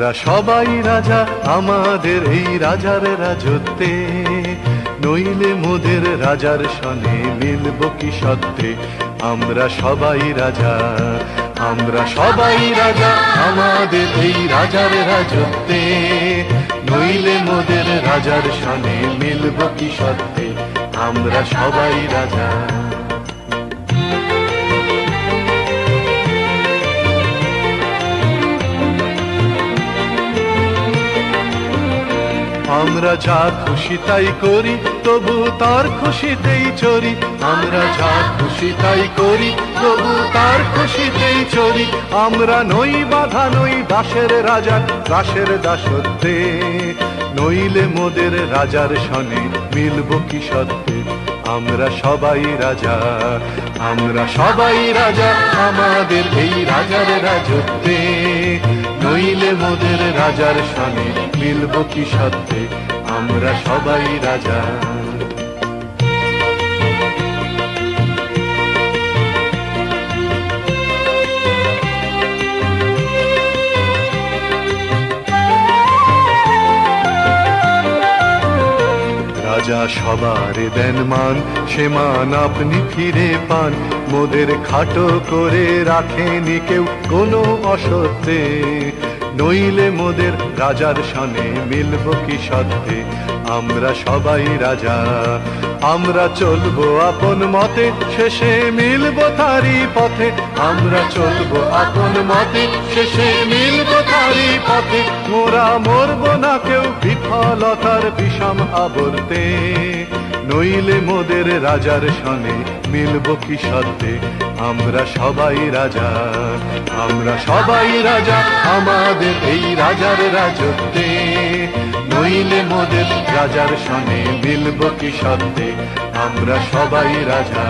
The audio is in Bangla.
আমরা সবাই রাজা আমাদের এই রাজার রাজত্বে, নইলে মোদের রাজার সনে মিলব কি সত্যে। আমরা সবাই রাজা, আমরা সবাই রাজা আমাদের এই রাজার রাজত্বে, নইলে মোদের রাজার সনে মিলব কি সত্যে। আমরা সবাই রাজা। আমরা যা খুশি তাই করি, তবু তার খুশিতেই চরি। আমরা যা খুশি তাই করি, তবু তার খুশিতেই চরি। আমরা নই বাধা, নই দাসের রাজার দাসের দাসত্বে, নইলে মোদের রাজার সনে মিলব কি সত্যে। আমরা সবাই রাজা, আমরা সবাই রাজা আমাদের এই রাজার রাজত্বে, নইলে মোদের রাজার সনে মিলব কি সত্যে। আমরা সবাই রাজা। রাজা সবার দেন মান, সে মান আপনি ফিরে পান। মোদের খাটো করে রাখেনি কেউ কোনো অসত্যে, নইলে মোদের রাজার সনে মিলব কি সত্যে। আমরা সবাই রাজা, আমরা চলবো আপন মতে, শেষে মিলব তারি পথে। আমরা চলবো আপন মতে, শেষে মিলব তারি পথে। মোরা মরব না কেউ বিফলতার বিষম আবর্তে, নইলে মোদের রাজার সনে মিলব কি সত্যে। আমরা সবাই রাজা, আমরা সবাই রাজা আমাদের এই রাজার রাজত্বে, নইলে মোদের রাজার সনে মিলব কি সত্যে। আমরা সবাই রাজা।